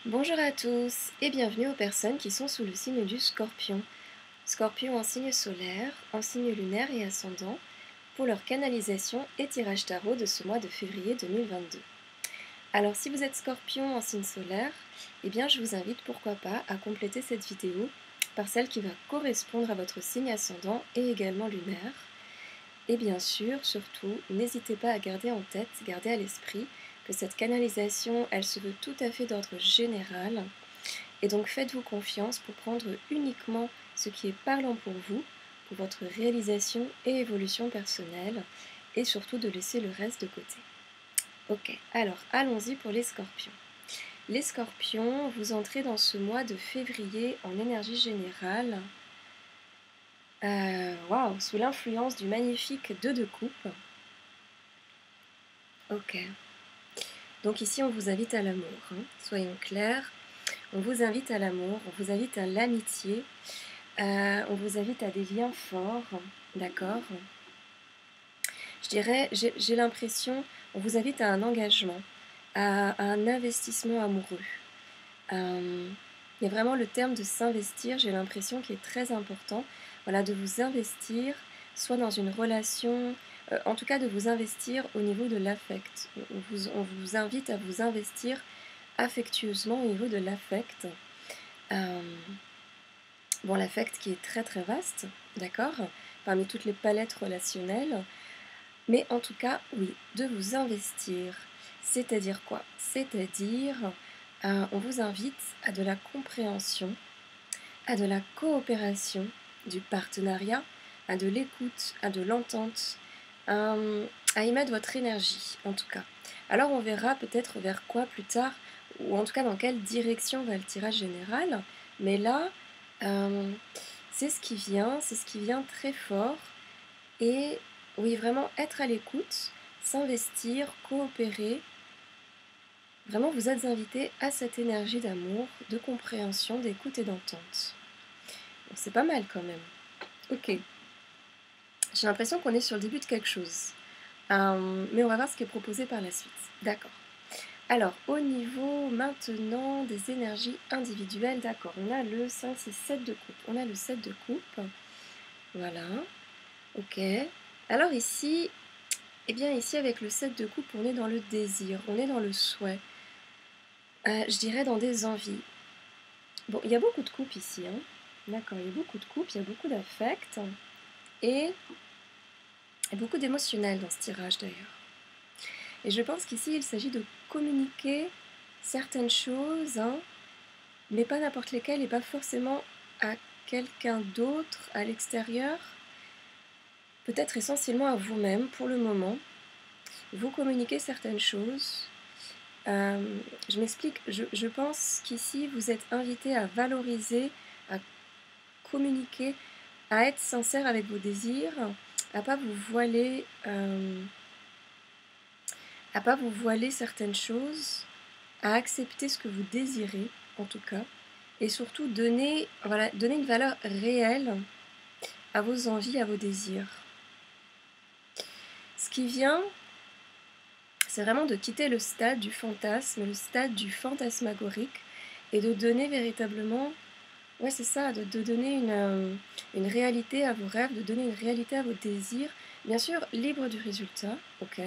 Bonjour à tous et bienvenue aux personnes qui sont sous le signe du Scorpion. Scorpion en signe solaire, en signe lunaire et ascendant, pour leur canalisation et tirage tarot de ce mois de février 2022. Alors si vous êtes Scorpion en signe solaire, eh bien je vous invite pourquoi pas à compléter cette vidéo par celle qui va correspondre à votre signe ascendant et également lunaire. Et bien sûr, surtout, n'hésitez pas à garder en tête, garder à l'esprit que cette canalisation, elle se veut tout à fait d'ordre général. Et donc faites-vous confiance pour prendre uniquement ce qui est parlant pour votre réalisation et évolution personnelle, et surtout de laisser le reste de côté. Ok, alors allons-y pour les scorpions. Les scorpions, vous entrez dans ce mois de février en énergie générale. Waouh, sous l'influence du magnifique 2 de coupe. Ok. Donc ici, on vous invite à l'amour, hein. Soyons clairs. On vous invite à l'amour, on vous invite à l'amitié, on vous invite à des liens forts, d'accord? Je dirais, j'ai l'impression, on vous invite à un engagement, à un investissement amoureux. Il y a vraiment le terme de s'investir, j'ai l'impression qu'il est très important, voilà, de vous investir, soit dans une relation, en tout cas de vous investir au niveau de l'affect. On vous invite à vous investir affectueusement au niveau de l'affect. Bon, l'affect qui est très très vaste, d'accord, parmi toutes les palettes relationnelles, mais en tout cas, oui, de vous investir. C'est-à-dire quoi? C'est-à-dire, on vous invite à de la compréhension, à de la coopération, du partenariat, à de l'écoute, à de l'entente, à y mettre votre énergie, en tout cas. Alors on verra peut-être vers quoi plus tard, ou en tout cas dans quelle direction va le tirage général, mais là, c'est ce qui vient très fort, et oui, vraiment être à l'écoute, s'investir, coopérer, vraiment vous êtes invité à cette énergie d'amour, de compréhension, d'écoute et d'entente. Donc c'est pas mal quand même. Ok, j'ai l'impression qu'on est sur le début de quelque chose, mais on va voir ce qui est proposé par la suite. D'accord. Alors, au niveau maintenant des énergies individuelles, d'accord, on a le 5, 6, 7 de coupe. On a le 7 de coupe. Voilà. Ok. Alors ici, eh bien ici avec le 7 de coupe, on est dans le désir, on est dans le souhait. Je dirais dans des envies. Bon, il y a beaucoup de coupes ici, hein. D'accord, il y a beaucoup de coupes, il y a beaucoup d'affect. Et beaucoup d'émotionnel dans ce tirage d'ailleurs. Et je pense qu'ici, il s'agit de communiquer certaines choses, hein, mais pas n'importe lesquelles et pas forcément à quelqu'un d'autre à l'extérieur, peut-être essentiellement à vous-même pour le moment. Vous communiquez certaines choses. Je m'explique, je pense qu'ici vous êtes invité à valoriser, à communiquer, à être sincère avec vos désirs, à pas vous voiler, certaines choses, à accepter ce que vous désirez en tout cas, et surtout donner une valeur réelle à vos envies, à vos désirs. Ce qui vient, c'est vraiment de quitter le stade du fantasme, le stade du fantasmagorique, et de donner véritablement, ouais c'est ça, de donner une réalité à vos rêves, de donner une réalité à vos désirs, bien sûr libre du résultat, ok,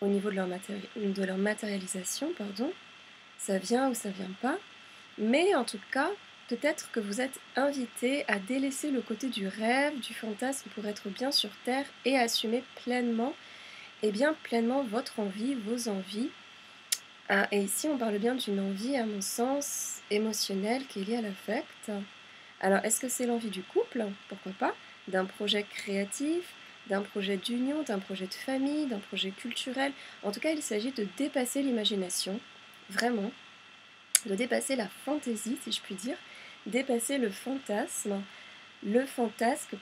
au niveau de leur matérialisation, pardon, ça vient ou ça vient pas, mais en tout cas, peut-être que vous êtes invité à délaisser le côté du rêve, du fantasme pour être bien sur Terre et assumer pleinement, pleinement votre envie, vos envies. Et ici, on parle bien d'une envie, à mon sens, émotionnelle qui est liée à l'affect. Alors, est-ce que c'est l'envie du couple? Pourquoi pas? D'un projet créatif, d'un projet d'union, d'un projet de famille, d'un projet culturel. En tout cas, il s'agit de dépasser l'imagination, vraiment, de dépasser la fantaisie, si je puis dire, dépasser le fantasme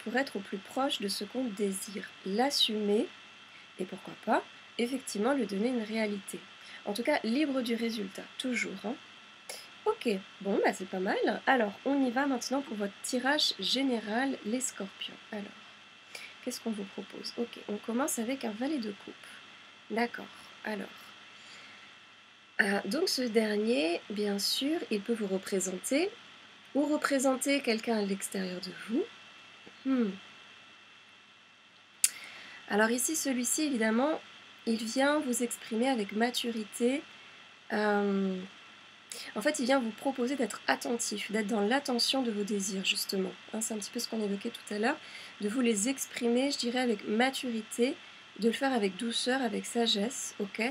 pour être au plus proche de ce qu'on désire, l'assumer, et pourquoi pas, effectivement, lui donner une réalité. En tout cas, libre du résultat, toujours, hein. Ok, bon, bah c'est pas mal. Alors, on y va maintenant pour votre tirage général, les scorpions. Alors, qu'est-ce qu'on vous propose? Ok, on commence avec un valet de coupe. D'accord, alors, Donc ce dernier, bien sûr, il peut vous représenter ou représenter quelqu'un à l'extérieur de vous. Alors ici, celui-ci, évidemment, il vient vous exprimer avec maturité. En fait, il vient vous proposer d'être attentif, d'être dans l'attention de vos désirs, justement. Hein, c'est un petit peu ce qu'on évoquait tout à l'heure, de vous les exprimer, je dirais, avec maturité, de le faire avec douceur, avec sagesse, ok.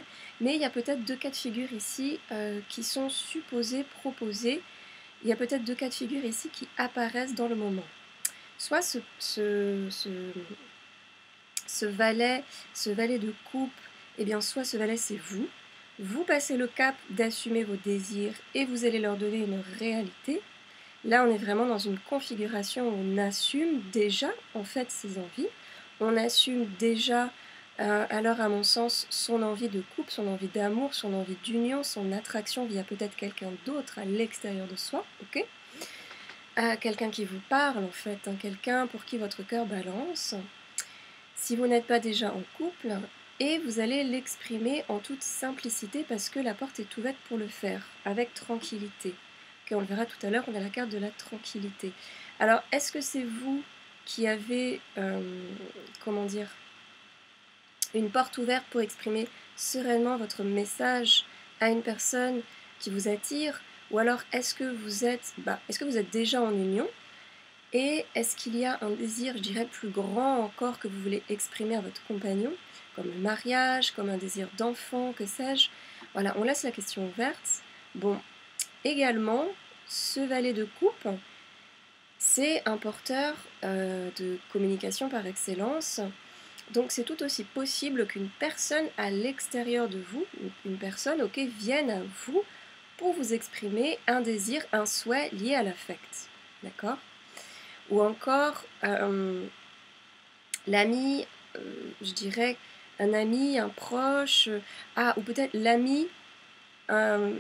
Mais il y a peut-être deux cas de figure ici qui sont supposés, proposés. Il y a peut-être deux cas de figure ici qui apparaissent dans le moment. Soit ce valet de coupe, eh bien, soit ce valet, c'est vous. Vous passez le cap d'assumer vos désirs et vous allez leur donner une réalité. Là, on est vraiment dans une configuration où on assume déjà, en fait, ses envies. On assume déjà, alors à mon sens, son envie de couple, son envie d'amour, son envie d'union, son attraction via peut-être quelqu'un d'autre à l'extérieur de soi, ok. Quelqu'un qui vous parle, en fait, hein, quelqu'un pour qui votre cœur balance. Si vous n'êtes pas déjà en couple, et vous allez l'exprimer en toute simplicité parce que la porte est ouverte pour le faire, avec tranquillité. Okay, on le verra tout à l'heure, on a la carte de la tranquillité. Alors, est-ce que c'est vous qui avez, comment dire, une porte ouverte pour exprimer sereinement votre message à une personne qui vous attire, ou alors est-ce que vous êtes déjà en union? Et est-ce qu'il y a un désir, je dirais, plus grand encore que vous voulez exprimer à votre compagnon, comme le mariage, comme un désir d'enfant, que sais-je? Voilà, on laisse la question ouverte. Bon, également, ce valet de coupe, c'est un porteur de communication par excellence. Donc c'est tout aussi possible qu'une personne à l'extérieur de vous, une personne, ok, vienne à vous pour vous exprimer un désir, un souhait lié à l'affect. D'accord? Ou encore l'ami, je dirais un ami, un proche, ou peut-être l'ami, un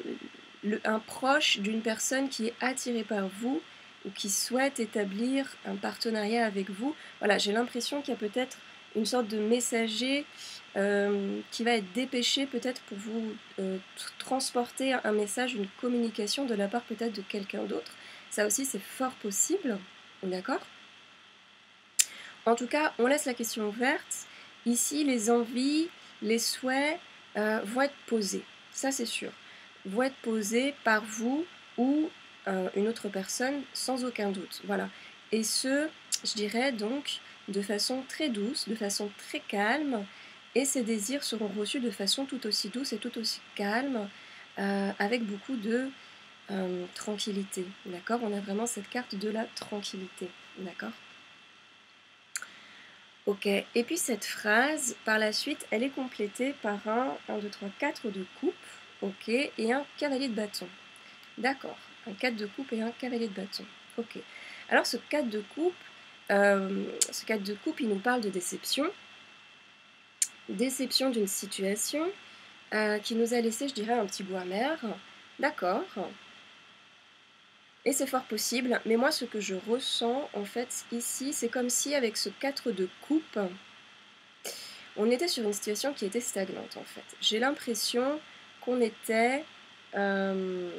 proche d'une personne qui est attirée par vous ou qui souhaite établir un partenariat avec vous. Voilà, j'ai l'impression qu'il y a peut-être une sorte de messager qui va être dépêché peut-être pour vous transporter un message, une communication de la part peut-être de quelqu'un d'autre. Ça aussi, c'est fort possible. D'accord? En tout cas, on laisse la question ouverte. Ici, les envies, les souhaits vont être posés. Ça, c'est sûr. Vont être posés par vous ou une autre personne, sans aucun doute. Voilà. Et ce, je dirais donc, de façon très douce, de façon très calme. Et ces désirs seront reçus de façon tout aussi douce et tout aussi calme, avec beaucoup de tranquillité. D'accord? On a vraiment cette carte de la tranquillité. D'accord? Ok, et puis cette phrase, par la suite, elle est complétée par un 2, 3, 4 de coupe, ok, et un cavalier de bâton. D'accord, un 4 de coupe et un cavalier de bâton. Ok. Alors ce 4 de coupe, il nous parle de déception. Déception d'une situation qui nous a laissé, je dirais, un petit goût amer. D'accord. Et c'est fort possible, mais moi ce que je ressens en fait ici, c'est comme si avec ce 4 de coupe, on était sur une situation qui était stagnante en fait. J'ai l'impression qu'on était... bon,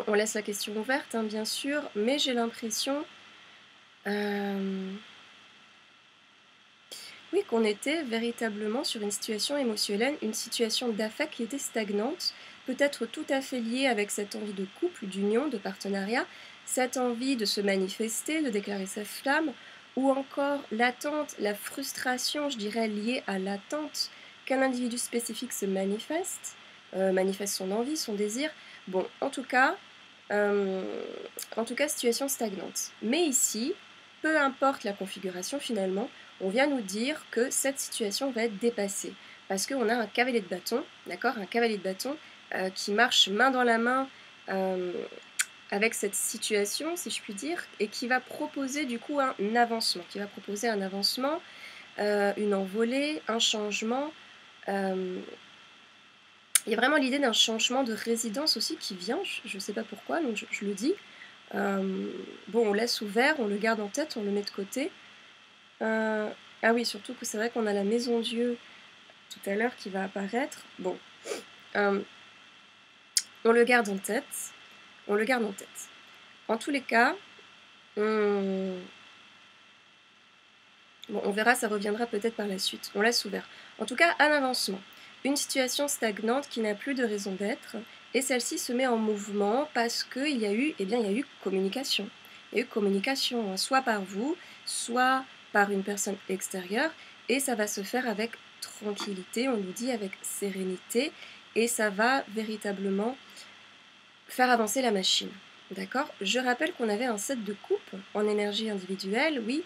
on laisse la question ouverte, hein, bien sûr, mais j'ai l'impression... oui, qu'on était véritablement sur une situation émotionnelle, une situation d'affect qui était stagnante, peut-être tout à fait liée avec cette envie de couple, d'union, de partenariat, cette envie de se manifester, de déclarer sa flamme, ou encore l'attente, la frustration, je dirais, liée à l'attente qu'un individu spécifique se manifeste, manifeste son envie, son désir. Bon, en tout cas, situation stagnante. Mais ici, peu importe la configuration finalement, on vient nous dire que cette situation va être dépassée. Parce qu'on a un cavalier de bâton, d'accord, un cavalier de bâton qui marche main dans la main avec cette situation, si je puis dire, et qui va proposer du coup un avancement, une envolée, un changement. Il y a vraiment l'idée d'un changement de résidence aussi qui vient, je ne sais pas pourquoi, donc je le dis. Bon, on laisse ouvert, on le garde en tête, on le met de côté. Ah oui, surtout que c'est vrai qu'on a la maison Dieu tout à l'heure qui va apparaître. Bon, euh, on le garde en tête. On le garde en tête. En tous les cas, on verra, ça reviendra peut-être par la suite. On laisse ouvert. En tout cas, un avancement. Une situation stagnante qui n'a plus de raison d'être, et celle-ci se met en mouvement parce qu'il y a eu, il y a eu communication. Il y a eu communication, soit par vous, soit par une personne extérieure, et ça va se faire avec tranquillité, on nous dit avec sérénité, et ça va véritablement faire avancer la machine. D'accord? Je rappelle qu'on avait un set de coupes en énergie individuelle, oui.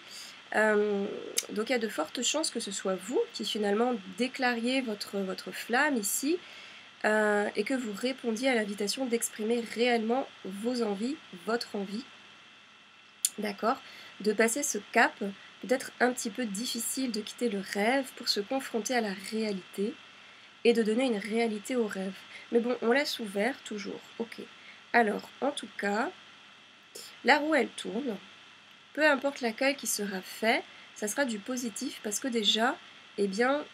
Donc il y a de fortes chances que ce soit vous qui finalement déclariez votre flamme ici et que vous répondiez à l'invitation d'exprimer réellement vos envies, votre envie, d'accord? De passer ce cap, peut-être un petit peu difficile de quitter le rêve pour se confronter à la réalité et de donner une réalité au rêve. Mais bon, on laisse ouvert toujours, ok. Alors, en tout cas, la roue elle tourne. Peu importe l'accueil qui sera fait, ça sera du positif parce que déjà, eh bien,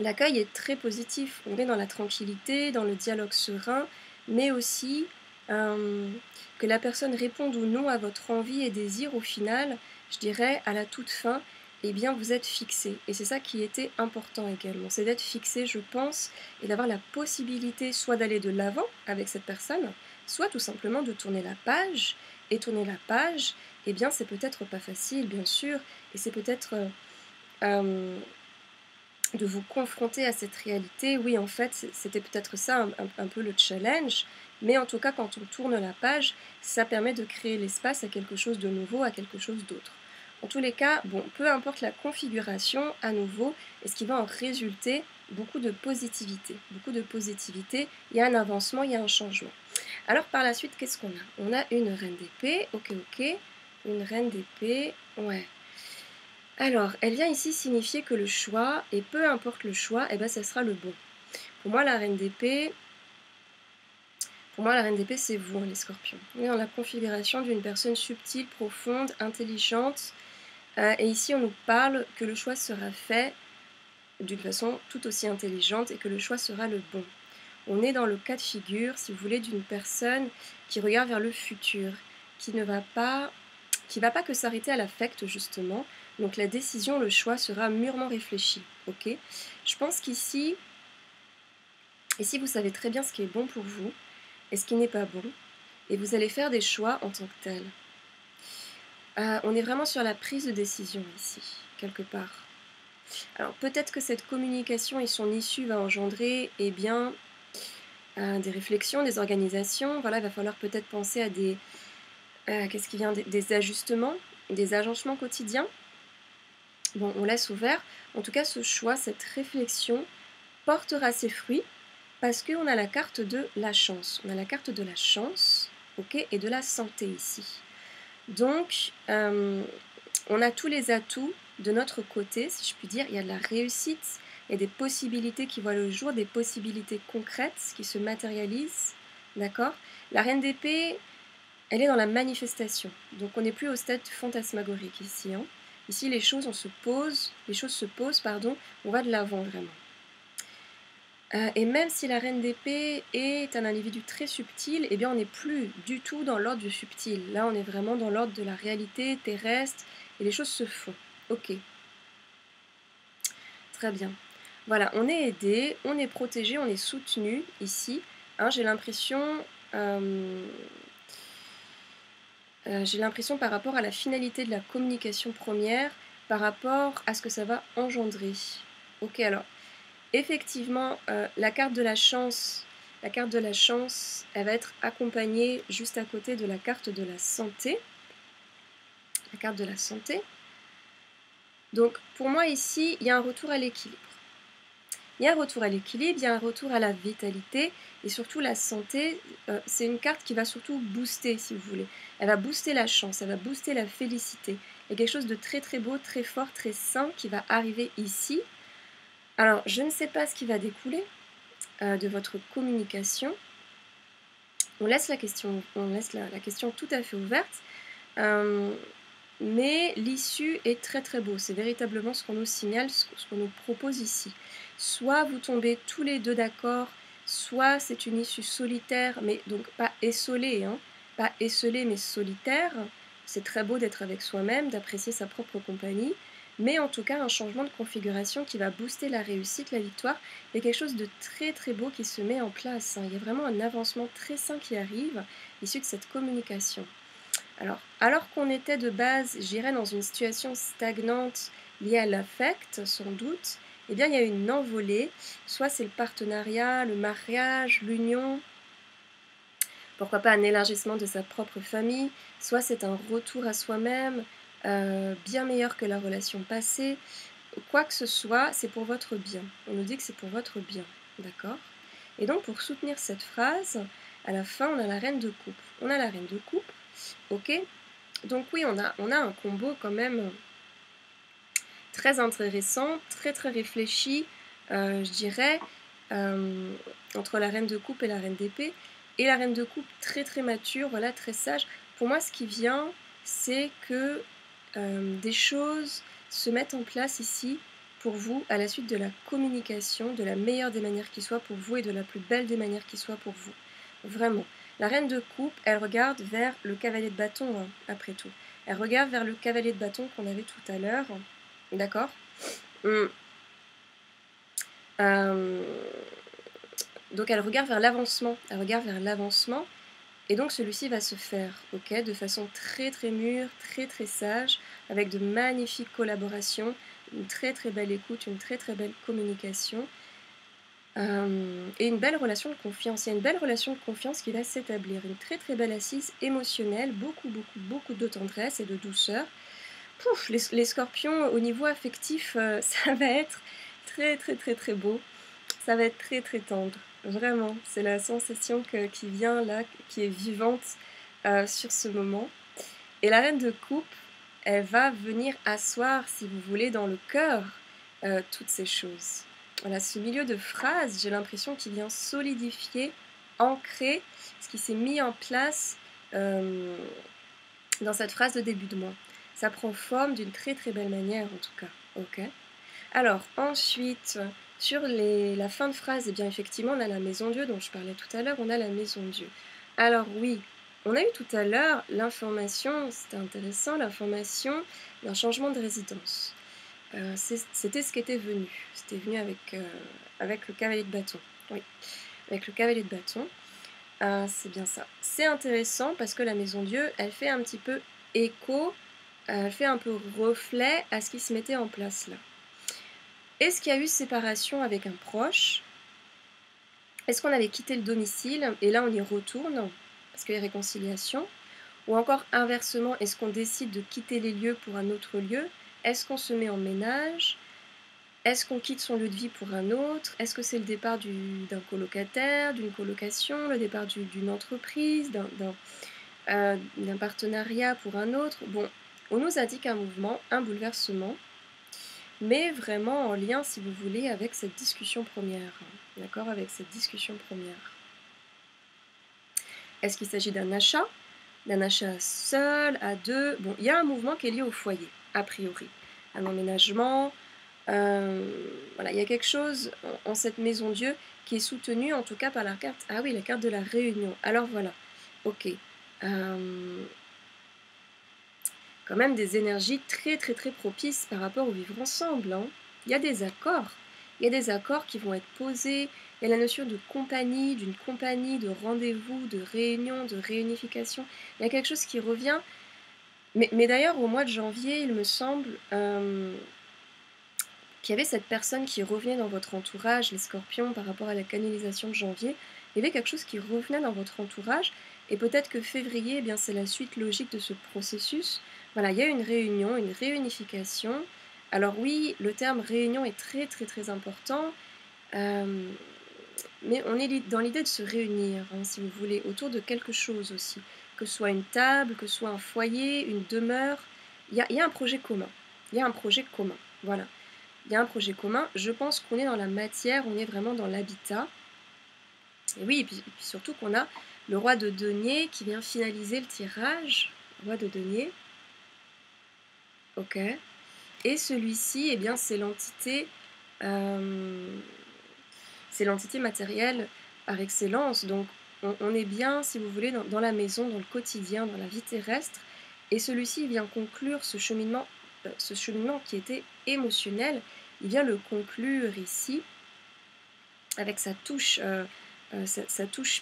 l'accueil est très positif. On est dans la tranquillité, dans le dialogue serein, mais aussi que la personne réponde ou non à votre envie et désir, au final, je dirais, à la toute fin, eh bien, vous êtes fixé. Et c'est ça qui était important également, c'est d'être fixé, je pense, et d'avoir la possibilité soit d'aller de l'avant avec cette personne, soit tout simplement de tourner la page. Et tourner la page, eh bien, c'est peut-être pas facile, bien sûr, et c'est peut-être de vous confronter à cette réalité. Oui, en fait, c'était peut-être ça un peu le challenge, mais en tout cas, quand on tourne la page, ça permet de créer l'espace à quelque chose de nouveau, à quelque chose d'autre. En tous les cas, bon, peu importe la configuration, à nouveau, et ce qui va en résulter, beaucoup de positivité. Beaucoup de positivité, il y a un avancement, il y a un changement. Alors par la suite, qu'est-ce qu'on a? On a une reine d'épée, ok, une reine d'épée, ouais. Alors, elle vient ici signifier que le choix, et peu importe le choix, eh ben, ça sera le bon. Pour moi, la reine d'épée, c'est vous, hein, les scorpions. On est dans la configuration d'une personne subtile, profonde, intelligente, et ici on nous parle que le choix sera fait d'une façon tout aussi intelligente et que le choix sera le bon. On est dans le cas de figure, si vous voulez, d'une personne qui regarde vers le futur, qui ne va pas, que s'arrêter à l'affect justement. Donc la décision, le choix sera mûrement réfléchi. Ok. Je pense qu'ici, vous savez très bien ce qui est bon pour vous et ce qui n'est pas bon, et vous allez faire des choix en tant que tel. On est vraiment sur la prise de décision ici, quelque part. Alors peut-être que cette communication et son issue va engendrer, eh bien, des réflexions, des organisations. Voilà, il va falloir peut-être penser à des, qu'est-ce qui vient, des ajustements, des agencements quotidiens. Bon, on laisse ouvert. En tout cas, ce choix, cette réflexion portera ses fruits parce qu'on a la carte de la chance. On a la carte de la chance, ok, et de la santé ici. Donc, on a tous les atouts de notre côté, si je puis dire. Il y a de la réussite, il y a des possibilités qui voient le jour, des possibilités concrètes qui se matérialisent, d'accord? La reine d'épée, elle est dans la manifestation. Donc, on n'est plus au stade fantasmagorique ici, hein. Ici, les choses se posent, on va de l'avant vraiment. Et même si la reine d'épée est un individu très subtil, eh bien on n'est plus du tout dans l'ordre du subtil. Là, on est vraiment dans l'ordre de la réalité terrestre et les choses se font. Ok. Très bien. Voilà, on est aidé, on est protégé, on est soutenu ici. Hein, j'ai l'impression par rapport à la finalité de la communication première, par rapport à ce que ça va engendrer. Ok, alors, effectivement, la carte de la chance, elle va être accompagnée juste à côté de la carte de la santé. La carte de la santé. Donc, pour moi, ici, il y a un retour à l'équilibre. Il y a un retour à l'équilibre, il y a un retour à la vitalité, et surtout la santé, c'est une carte qui va surtout booster, si vous voulez. Elle va booster la chance, elle va booster la félicité. Il y a quelque chose de très très beau, très fort, très sain qui va arriver ici. Alors, je ne sais pas ce qui va découler de votre communication. On laisse la question tout à fait ouverte. mais l'issue est très très beau. C'est véritablement ce qu'on nous signale, ce qu'on nous propose ici. Soit vous tombez tous les deux d'accord, soit c'est une issue solitaire, mais donc pas essolée, hein, pas esselée mais solitaire. C'est très beau d'être avec soi-même, d'apprécier sa propre compagnie, mais en tout cas un changement de configuration qui va booster la réussite, la victoire. Il y a quelque chose de très très beau qui se met en place, hein. Il y a vraiment un avancement très sain qui arrive, issu de cette communication. Alors qu'on était de base, j'irais, dans une situation stagnante liée à l'affect, sans doute, eh bien il y a une envolée, soit c'est le partenariat, le mariage, l'union, pourquoi pas un élargissement de sa propre famille, soit c'est un retour à soi-même, bien meilleur que la relation passée. Quoi que ce soit, c'est pour votre bien. On nous dit que c'est pour votre bien, d'accord? Et donc pour soutenir cette phrase, à la fin on a la reine de coupe. On a la reine de coupe, ok? Donc oui, on a un combo quand même très intéressant, très très réfléchi, je dirais, euh, entre la reine de coupe et la reine d'épée. Et la reine de coupe très très mature, voilà, très sage. Pour moi, ce qui vient, c'est que des choses se mettent en place ici pour vous à la suite de la communication, de la meilleure des manières qui soit pour vous et de la plus belle des manières qui soit pour vous. Vraiment. La reine de coupe, elle regarde vers le cavalier de bâton, hein, après tout. Elle regarde vers le cavalier de bâton qu'on avait tout à l'heure. D'accord. Euh, donc elle regarde vers l'avancement. Elle regarde vers l'avancement. Et donc celui-ci va se faire, ok, de façon très très mûre, très très sage, avec de magnifiques collaborations, une très très belle écoute, une très très belle communication, et une belle relation de confiance. Il y a une belle relation de confiance qui va s'établir, une très très belle assise émotionnelle, beaucoup beaucoup beaucoup de tendresse et de douceur. Pouf, les scorpions au niveau affectif, ça va être très très très très beau, ça va être très très tendre, vraiment, c'est la sensation qui vient là, qui est vivante sur ce moment. Et la reine de coupe, elle va venir asseoir, si vous voulez, dans le cœur toutes ces choses. Voilà, ce milieu de phrase, j'ai l'impression qu'il vient solidifier, ancrer ce qui s'est mis en place dans cette phrase de début de mois. Ça prend forme d'une très très belle manière en tout cas. Ok. Alors ensuite, sur la fin de phrase, eh bien effectivement on a la maison Dieu dont je parlais tout à l'heure, on a la maison Dieu. Alors oui, on a eu tout à l'heure l'information, c'était intéressant, l'information d'un changement de résidence. C'était ce qui était venu. C'était venu avec le cavalier de bâton. Oui, avec le cavalier de bâton. C'est bien ça. C'est intéressant parce que la maison Dieu, elle fait un petit peu écho, elle fait un peu reflet à ce qui se mettait en place là. Est-ce qu'il y a eu séparation avec un proche? Est-ce qu'on avait quitté le domicile et là on y retourne parce qu'il y a réconciliation? Ou encore inversement, est-ce qu'on décide de quitter les lieux pour un autre lieu? Est-ce qu'on se met en ménage? Est-ce qu'on quitte son lieu de vie pour un autre? Est-ce que c'est le départ d'un colocataire, d'une colocation, le départ d'une entreprise, d'un partenariat pour un autre? Bon, on nous indique un mouvement, un bouleversement, mais vraiment en lien, si vous voulez, avec cette discussion première. D'accord? Avec cette discussion première. Est-ce qu'il s'agit d'un achat seul, à deux? Bon, il y a un mouvement qui est lié au foyer, a priori. Un emménagement. Voilà, il y a quelque chose en cette maison Dieu qui est soutenu en tout cas par la carte. Ah oui, la carte de la réunion. Alors voilà, ok. Quand même des énergies très très très propices par rapport au vivre ensemble, hein. Il y a des accords. Il y a des accords qui vont être posés. Il y a la notion de compagnie, d'une compagnie, de rendez-vous, de réunion, de réunification. Il y a quelque chose qui revient. Mais d'ailleurs, au mois de janvier, il me semble qu'il y avait cette personne qui revenait dans votre entourage, les scorpions, par rapport à la canalisation de janvier. Il y avait quelque chose qui revenait dans votre entourage. Et peut-être que février, eh bien, c'est la suite logique de ce processus. Voilà, il y a une réunion, une réunification. Alors oui, le terme réunion est très très très important. Mais on est dans l'idée de se réunir, hein, si vous voulez, autour de quelque chose aussi. Que ce soit une table, que ce soit un foyer, une demeure. Il y a un projet commun. Il y a un projet commun. Voilà. Il y a un projet commun. Je pense qu'on est dans la matière, on est vraiment dans l'habitat. Et oui, et puis surtout qu'on a le roi de denier qui vient finaliser le tirage. Roi de denier. ok? Et celui-ci, eh bien, euh, c'est l'entité matérielle par excellence. Donc, on est bien, si vous voulez, dans la maison, dans le quotidien, dans la vie terrestre. Et celui-ci vient conclure ce cheminement qui était émotionnel. Il vient le conclure ici avec sa touche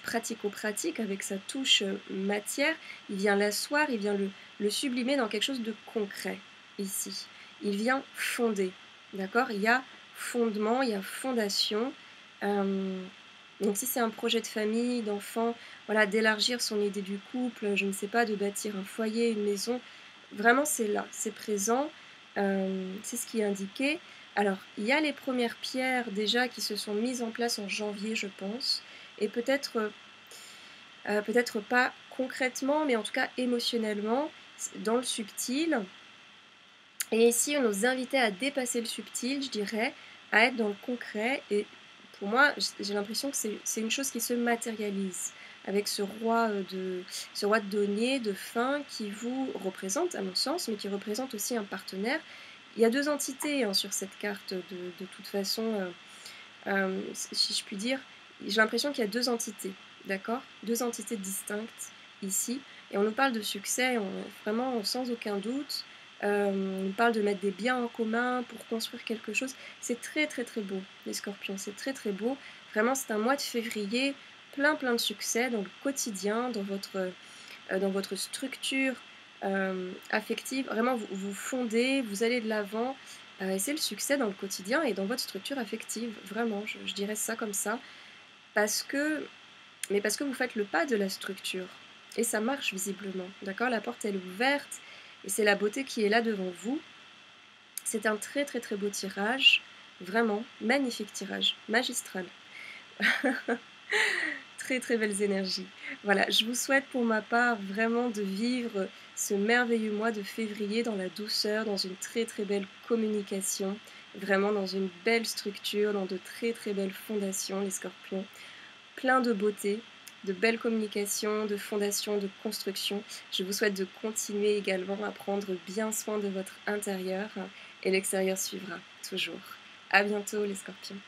pratico-pratique, avec sa touche matière. Il vient l'asseoir, il vient le sublimer dans quelque chose de concret ici. Il vient fonder, d'accord? Il y a fondement, il y a fondation. Donc si c'est un projet de famille, d'enfant, voilà, d'élargir son idée du couple, je ne sais pas, de bâtir un foyer, une maison, vraiment c'est là, c'est présent, c'est ce qui est indiqué. Alors, il y a les premières pierres déjà qui se sont mises en place en janvier, je pense, et peut-être pas concrètement, mais en tout cas émotionnellement, dans le subtil. Et ici, on nous invitait à dépasser le subtil, je dirais, à être dans le concret. Et pour moi, j'ai l'impression que c'est une chose qui se matérialise avec ce roi de denier, de fin, qui vous représente, à mon sens, mais qui représente aussi un partenaire. Il y a deux entités hein, sur cette carte, de toute façon, si je puis dire. J'ai l'impression qu'il y a deux entités, d'accord? Deux entités distinctes ici. Et on nous parle de succès, vraiment sans aucun doute. On nous parle de mettre des biens en commun pour construire quelque chose. C'est très très très beau, les scorpions, c'est très très beau. Vraiment, c'est un mois de février plein de succès dans le quotidien, dans votre structure affective. Vraiment, vous fondez, vous allez de l'avant. Et c'est le succès dans le quotidien et dans votre structure affective. Vraiment, je dirais ça comme ça. Parce que, mais parce que vous faites le pas de la structure. Et ça marche visiblement. D'accord? La porte, elle est ouverte. Et c'est la beauté qui est là devant vous. C'est un très très très beau tirage. Vraiment, magnifique tirage. Magistral. Très très belles énergies. Voilà, je vous souhaite pour ma part vraiment de vivre ce merveilleux mois de février dans la douceur, dans une très très belle communication, vraiment dans une belle structure, dans de très très belles fondations, les scorpions. Plein de beauté, de belles communications, de fondations, de construction. Je vous souhaite de continuer également à prendre bien soin de votre intérieur et l'extérieur suivra, toujours. À bientôt les scorpions.